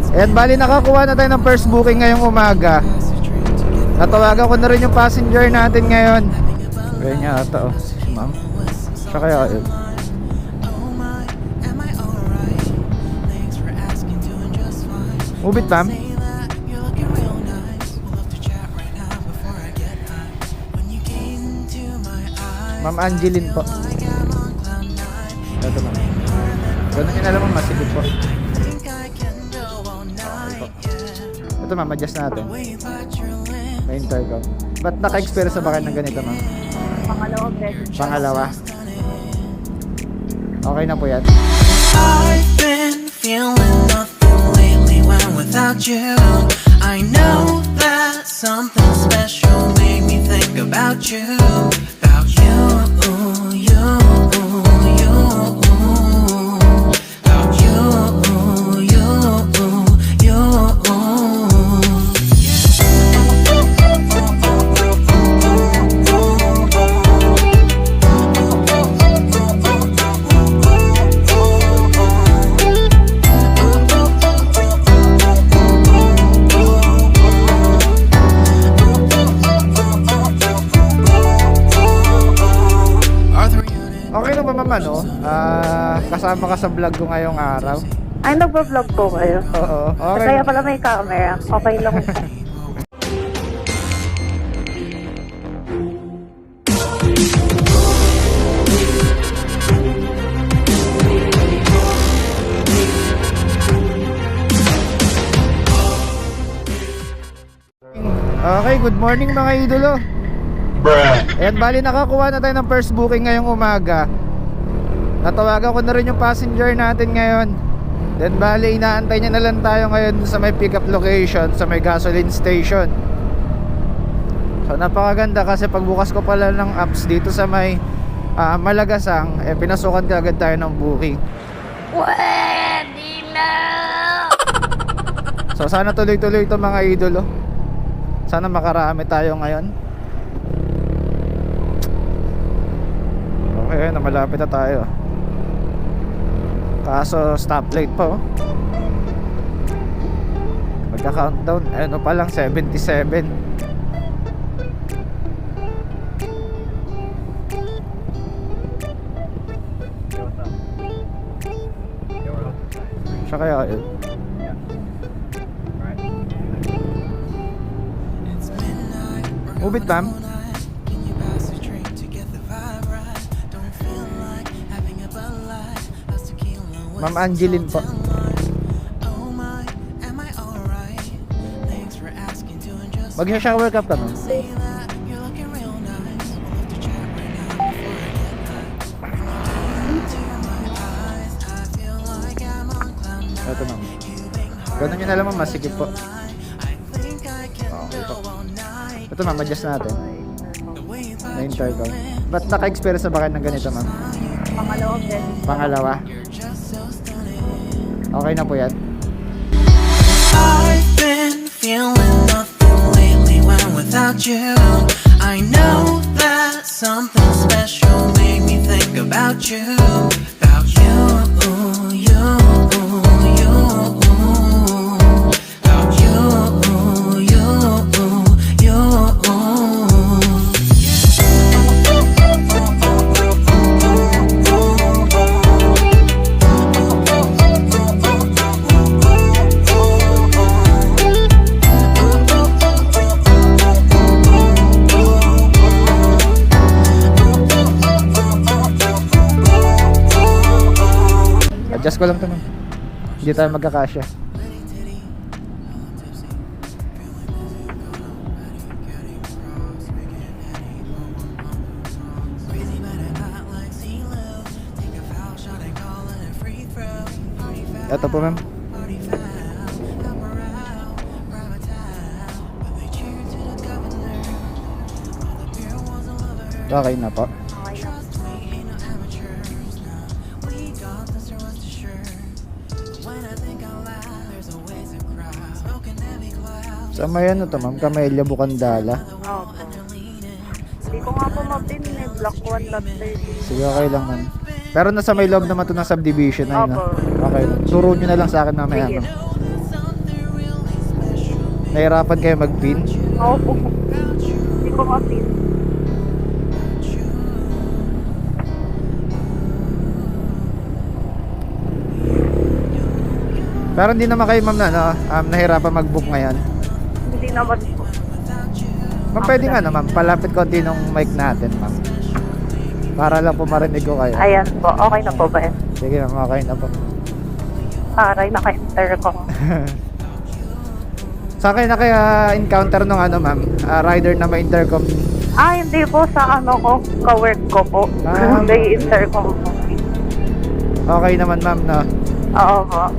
Ayan, bali nakakuha na tayo ng first booking ngayong umaga. Natawagan ko na rin yung passenger natin ngayon. Kaya niya ata si ma'am. Siya kaya yun. Move it, ma'am. Ma'am Angeline po. Ito, ma'am. Ganun yun alam mo, masigit po. Ito, ma'am, adjust natin. May intercom. Ba't naka-experience na ba kayo ng ganito, ma'am? Pangalawa, beses. Pangalawa. Okay na po yan. I've been feeling nothing lately when without you. I know that something special made me think about you. About you, you, you. About you, you, you. Okay na ba, ma'am, ano? Kasama ka sa vlog ko ngayong araw. Ay, nagpa-vlog po kayo. Oo. Okay. Kaya pala may camera. Okay lang. Okay, good morning mga idolo. Ayan, bali nakakuha na tayo ng first booking ngayong umaga. Natawagan ko na rin yung passenger natin ngayon. Then bali inaantay niya na lang tayo ngayon sa may pick up location, sa may gasoline station. So napakaganda kasi pagbukas ko pala ng apps dito sa may Malagasang, pinasukan ka agad tayo ng booking. Pwede na! So sana tuloy-tuloy ito mga idolo. Sana makarami tayo ngayon. Okay, na malapit na tayo. Kaso stoplight pa oh. Magka-countdown. Ano pa lang, 77. Siya kaya yun. Move it, ma'am. Ma'am Angeline po. Mag-shower ka pa, ma'am. Ito, ma'am. Ganun yun alam mo, masigit po. Okay po. Ito, ma'am, adjust natin. May intercom. Ba't naka-experience na ba kayo ng ganito, ma'am? Pangalawa, beses. Pangalawa. Okay na po yan. I've been feeling nothing lately when without you. I know that something special made me think about you. About you, you, you. About you, you, you. Adjust ko lang ito, ma'am. Hindi tayo magkakasya. Ito po, ma'am. Okay na po. Okay lang. Sa may ano to, ma'am? Camellia Bukandala. Opo. Hindi ko nga po mapin eh. Block 1, lot 30. Sige, okay lang, ma'am. Pero nasa may loob naman to ng subdivision. Ayun, Opo. no? Okay. Turo nyo na lang sa akin mamaya, Sige. ma'am. Nahirapan kayo mag-pin? Opo. Hindi ko ma-pin. Pero hindi naman kayo ma'am na no, nahirapan mag-book ngayon. Hindi naman po. Ma'am, pwede nga no, ma'am, palapit konti nung mic natin, ma'am. Para lang po marinig ko kayo. Ayan po. Okay na po ba yan? Sige ma'am, okay na po. Aray, naka-intercom. Sa akin na kaya encounter nung ano ma'am, rider na may intercom. Hindi po sa ano ko, ka-work ko po. Ah. May intercom po. Okay naman ma'am no. Oo po.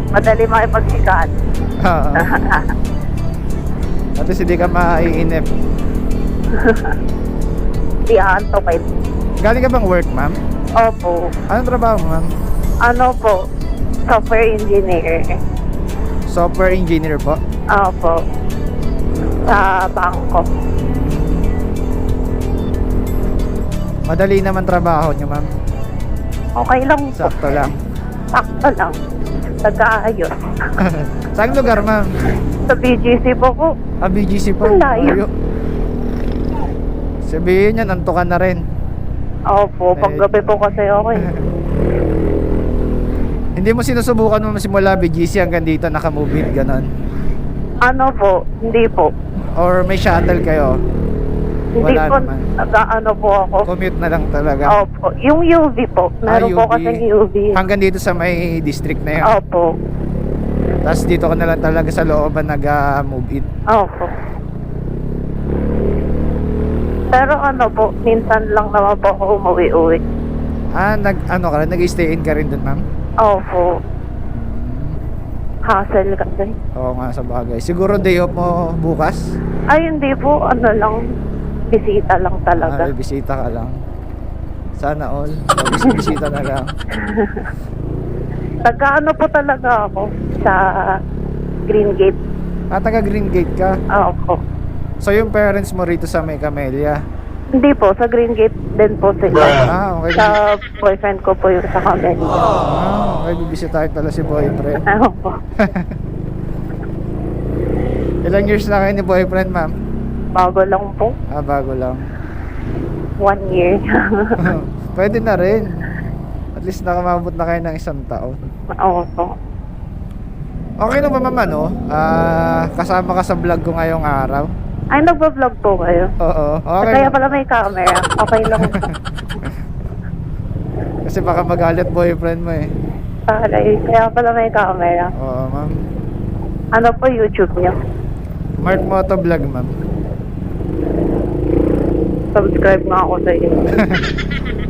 Madali makipagsikaan. Oo. At least hindi ka maiinip. Di aantokin. Galing ka bang work ma'am? Opo. Anong trabaho mo, ma'am? Ano po? Software engineer. Software engineer po. Opo. Sa bangko. Madali naman trabaho niyo ma'am. Okay lang po. Sakto lang. Sakto lang. Nag-aayos. Saan lugar ma'am? Sa BGC po po. BGC po. Ang layo. Sabihin niyan, antukan na rin. Opo. Paggabi po kasi okay. Hindi mo sinusubukan mo simula BGC hanggang dito nakamove it, ganon? Ano po? Hindi po. Or may shuttle kayo? Hindi Wala po. naman. Nag-ano po ako. Commute na lang talaga. Opo. Yung UV po. Meron po UV. kasi UV. Hanggang dito sa may district na yun. Opo. Tapos dito ka na lang talaga sa looban nag-move it. Opo. Pero ano po, minsan lang naman po ako umuwi-uwi. Nag-stay in ka rin dun ma'am? Opo. Hassle kasi. Oo nga, sa bagay. Siguro day off mo bukas? Ay, hindi po. Ano lang, bisita lang talaga. Bisita ka lang. Sana all. Bisita na lang. Taga-ano po talaga ako sa Green Gate. Taga Green Gate ka? Opo. So yung parents mo rito sa May Camellia? Hindi po, sa Green Gate din po sila. Okay. Sa boyfriend ko po yung sa Camellia. Okay, bibisitahin pala si boyfriend. Opo. Ilang years na kayo ni boyfriend ma'am? Bago lang po. Bago lang. 1 year. Pwede na rin. At least nakamabot na kayo ng 1 taon. Opo. Okay na ba ma'am ano? Kasama ka sa vlog ko ngayong araw? Ay, nagpa-vlog po kayo. Oo. Okay. Kaya pala may camera. Okay lang. Kasi baka magalit boyfriend mo eh. Kaya pala may camera. Oo ma'am. Ano po YouTube niyo? Mark Moto Vlog ma'am. Subscribe nga ako sa iyo.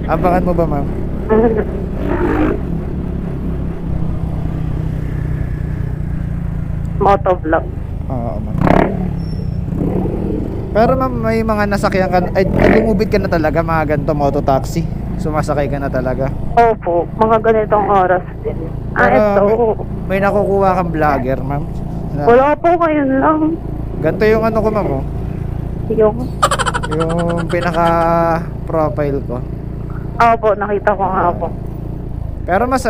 Abangan mo ba ma'am? Motovlog. Oo ma'am. Pero ma'am, may mga nasakyan ka, ay lumubid ka na talaga, mga ganito mototaxi. Sumasakay ka na talaga. Opo, mga ganitong oras din. Ito. May nakukuha kang vlogger ma'am. Wala po, ngayon lang. Ganito yung ano ko ma'am oh. Yung pinaka profile ko. Opo, nakita ko nga po. Pero mas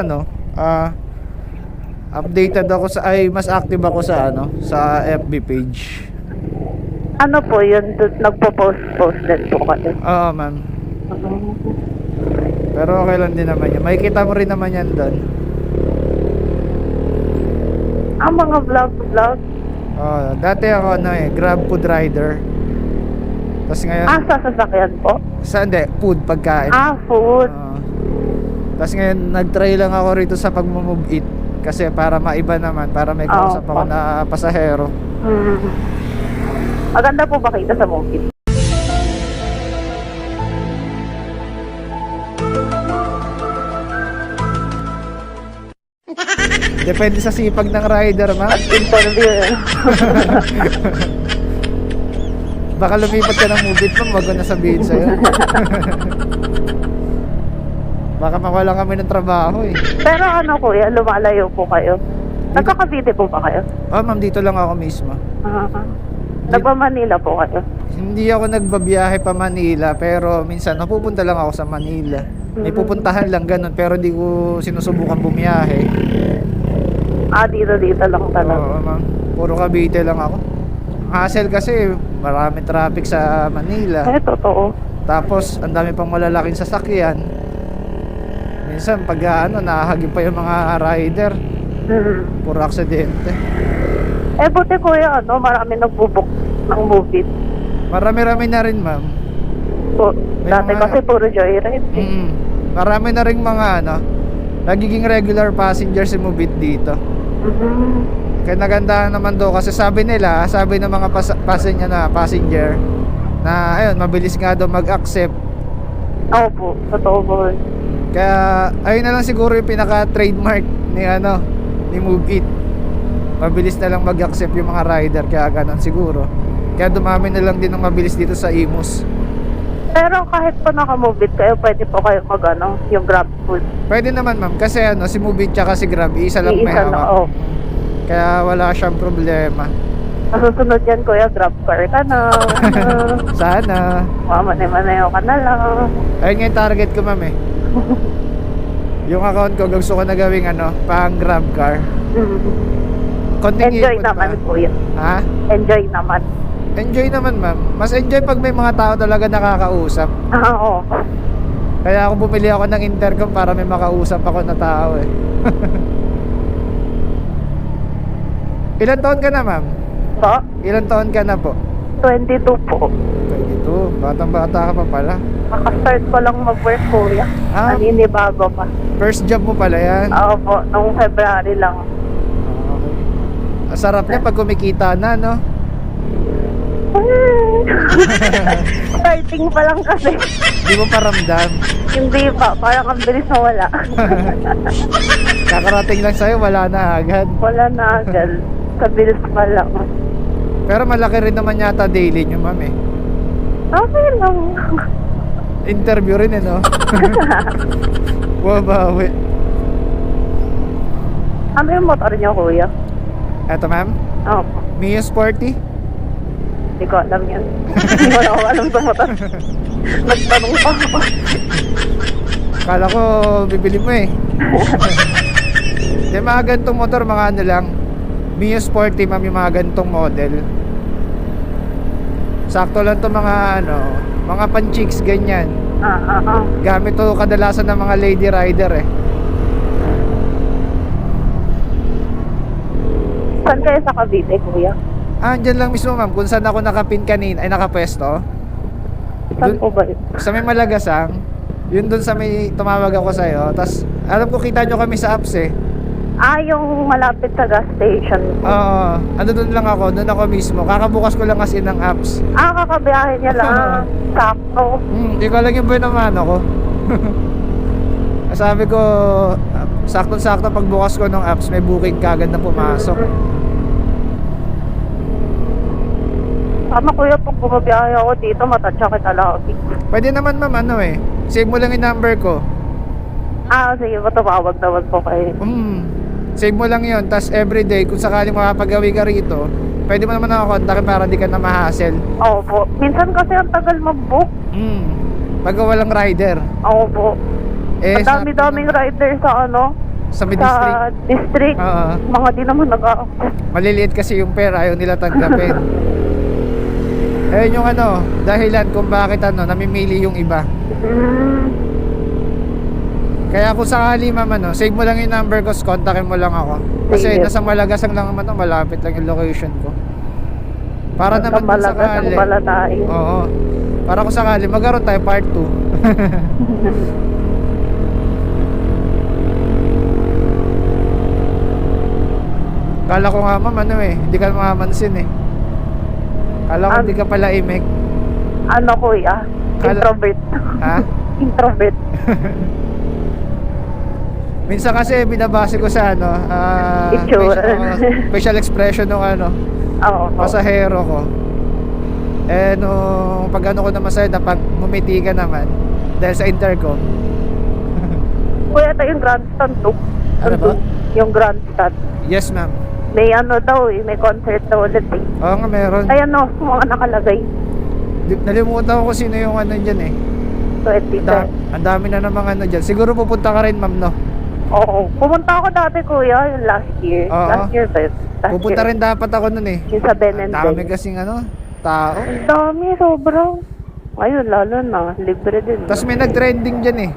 updated ako mas active ako sa sa FB page. Ano po yun? Nagpo-post din po kayo. Oo ma'am. Pero okay lang din naman yan. Makikita mo rin naman yan doon. Mga vlog. Dati ako Grab food rider. Tapos ngayon Sa sasakyan po? hindi, food, pagkain. Food. Tapos ngayon nag-try lang ako rito sa pag-move it. Kasi para maiba naman, para may kausap ako na pasahero. Maganda po ba kita sa movie? Depende sa sipag ng rider, ma'am. Interview. Baka lumipat ka ng move it, ma'am. Wag ko na sabihin sa'yo. Baka mawala kami ng trabaho eh. Pero ano kuya, lumalayo po kayo. Nagkakabite po ba kayo? Ma'am, dito lang ako mismo. Nagpa-Manila po kayo? Hindi ako nagbabiyahe pa Manila, pero minsan napupunta lang ako sa Manila. May pupuntahan lang ganun, pero hindi ko sinusubukan bumiyahe. Dito lang talaga. Oo, ma'am. Puro Cavite lang ako. Hassle kasi, maraming traffic sa Manila. Totoo. Tapos, ang dami pang malalaking sasakyan. Minsan, pag nahahagip pa yung mga rider. Puro aksidente. Buti kuya, marami nagbubook ng movie. Marami-rami na rin, ma'am. May Dati mga- kasi puro joyride. Marami na rin mga nagiging regular passengers si Mubit dito. Kaya nagandahan naman do kasi sabi ng mga passenger na ayun, mabilis nga daw mag-accept. Opo, totoo po. Kaya ayun na lang siguro yung pinaka-trademark ni Mubit. Mabilis na lang mag-accept yung mga rider, kaya ganun siguro. Kaya dumami na lang din ng mabilis dito sa Imus. Pero kahit po naka-movie kayo, pwede po kayo yung grab food. Pwede naman, ma'am, kasi si Mubit tsaka si Grab, isa lang may Iisa na, hawak. Kaya wala siyang problema. Masusunod yan kuya, grab car ka na. Sana. Mamanay-manayo ka na lang. Ayun nga yung target ko, ma'am eh. Yung account ko, gusto ko na gawing pang Grab car. Konting Enjoy ipon naman pa. kuya. Ha? Enjoy naman. Enjoy naman, ma'am. Mas enjoy pag may mga tao talaga nakakausap. Oo. Kaya ako bumili ako ng intercom para may makausap ako na tao eh. Ilan taon ka na, ma'am? Po? Ilan taon ka na po? 22 po. 22. Batang-bata ka pa pala. Makastart ko lang mag-work kuya. Naninibago pa. First job mo pala yan. Oo po, noong February lang. Ang sarap niya pag kumikita na, no? Starting pa lang kasi. Di mo paramdam. Hindi pa, parang ang bilis na wala. Kakarating lang sa'yo, wala na agad. Wala na agad. Kabilis pa lang. Pero malaki rin naman yata daily nyo, ma'am eh. Okay lang. Interview rin eh, no? Wabawi. Ano yung motor niyo kuya? Eto, ma'am. Oo. Mio Sporty. Hindi ko alam yan. Hindi ko na alam sa motor. Nagtanong pa ako. Kala ko bibili mo eh. Yung mga gantong motor, mga lang. Mio Sporty, ma'am, yung mga gantong model. Sakto lang to mga mga pan-chicks, ganyan. Gamit to kadalasan ng mga lady rider eh. Saan kayo sa Cavite kuya? Andyan lang mismo, ma'am, kung saan ako nakapin kanina, ay nakapwesto. Saan po ba yun? Sa may Malagasang. Yun dun sa may tumawag ako sa'yo. Tapos alam ko kita nyo kami sa apps eh. Yung malapit sa gas station. Oo, doon lang ako, doon ako mismo. Kakabukas ko lang kasi ng apps. Kakabiyahe niya lang. Sakto. Ikaw lang yung buwan naman ako. Sabi ko, sakto-sakto pagbukas ko ng apps, may booking kagad na pumasok. Tama kuya, pag bumabiyahe ako dito, matatsa kita lagi. Pwede naman, ma'am, save mo lang yung number ko. Sige, matawag naman po kayo. Save mo lang yun, tas everyday kung sakaling makapagawi ka rito, pwede mo naman ako kontakin para di ka na ma-hassle. Oo po. Minsan kasi ang tagal mag-book. Pag walang rider. Oo po. Ang dami-daming rider sa sa may sa district. Oo. Mga di naman nag-aako. Maliliit kasi yung pera, ayaw nila tanggapin. Ayun yung dahilan kung bakit namimili yung iba. Kaya kung sakali, ma'am, save mo lang yung number ko, kontakin mo lang ako. Kasi Sige. nasa Malagasang lang naman malapit lang yung location ko. Para naman kung Malagasang sakali. pala tayo. Oo. Para kung sakali, magkaroon tayo part 2. Kala ko nga, ma'am, hindi ka mamansin eh. Kala ko hindi ka pala imik. Ano kuya? Introvert. Ha? Introvert. Minsan kasi binabase ko sa Itsura. facial expression ng Oo. pasahero ko. Eh nung pag ko naman sa'yo, pag mumiti ka naman dahil sa intercom. Kuya, ito yung grandstand to. Ano ba? Yung grandstand. Yes, ma'am. May daw may concert daw ulit eh. Oo nga, meron. Ayan mga nakalagay. Nalimutan ko kung sino yung dyan eh. 20. Ang dami na namang dyan. Siguro pupunta ka rin, ma'am, no? Oo. Pumunta ako dati, kuya, yung last year. Oo. Last year ba yun? Last Pupunta year. rin dapat ako nun eh. Yung sa Ben and Dami Ben. kasing ano, tao. Ang dami, sobrang. Ayun, lalo na. Libre din. Tapos may nag-trending dyan eh.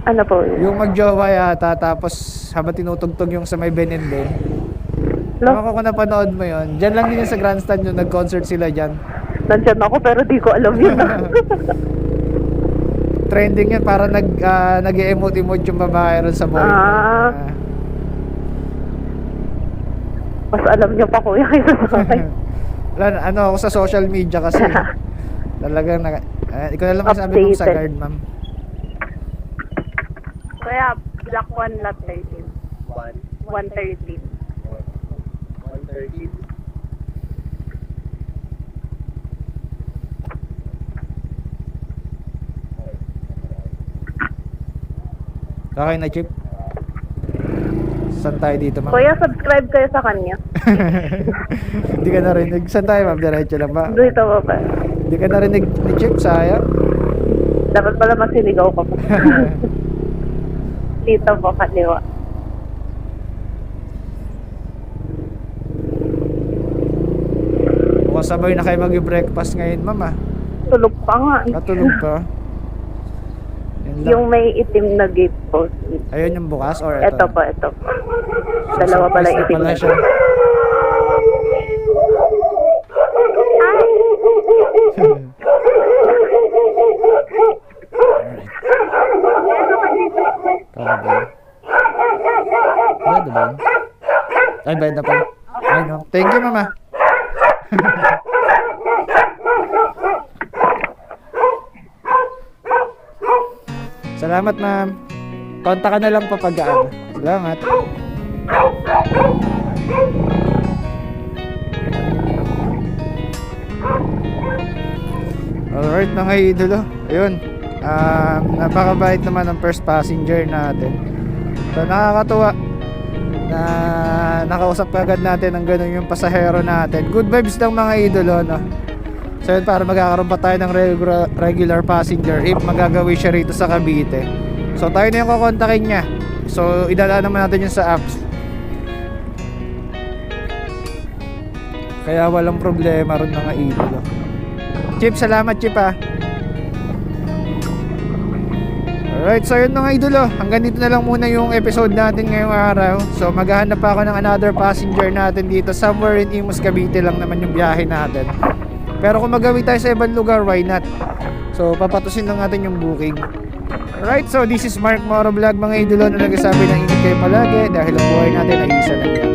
Ano po yun? Yung magjowa yata, tapos habang tinutugtog yung sa may Ben and Ben. Lo, Ewan ko kung napanood mo yun. Dyan lang din yung sa grandstand yung nag-concert sila dyan. nandyan ako pero di ko alam yun. Trending yan, para nag-emote-emote yung babae ron sa boy. Ah. Mas alam niyo pa, kuya, kaysa sa akin. Wala, ano ako sa social media kasi. Talagang, ikaw na lang masabi mo sa Updated. guard, ma'am. Kuya, Black 1 lot 13. 113. Okay na, Chip? Saan tayo dito, ma'am? Kuya, subscribe kayo sa kanya. Hindi ka narinig. Saan tayo, ma'am? Diretso lang ba? Dito ba ba? Hindi ka narinig ni Chip, sayang. Dapat pala masiligaw ka pa. Dito po, kaliwa. Mukhang sabay na kayo mag-breakfast ngayon, ma'am, ah. Tulog pa nga. Katulog pa. Yan lang. Yung may itim na gate post. Ayun yung bukas or Ito po, ito po. Dalawa pala Surprise na itim pala na. siya. Kabay. Bayad na ba yun? Ay, bayad na pala. Ay, no. Thank you, mama. Salamat, ma'am. Konta ka na lang pa pag ano. Salamat. Alright, mga idolo. Ayun. Napakabait naman ang first passenger natin. So, nakakatuwa na nakausap agad natin ang ganun yung pasahero natin. Good vibes lang, mga idolo, no? So yun, para magkakaroon pa tayo ng regular passenger if magagawi siya rito sa Cavite. So tayo na yung kukontakin niya. So idadaan naman natin yun sa apps. Kaya walang problema ron, mga idolo. Chip, salamat, Chip, ha. Alright, so yun, mga idolo. Hanggang dito na lang muna yung episode natin ngayong araw. So maghahanap pa ako ng another passenger natin dito. Somewhere in Imus, Cavite lang naman yung biyahe natin. Pero kung magawi tayo sa ibang lugar, why not? So papatusin lang natin yung booking. Alright, so this is Mark Moro Vlog, mga idolo, na nagsasabi ng ingat kayo palagi dahil ang buhay natin ay isa lang yan.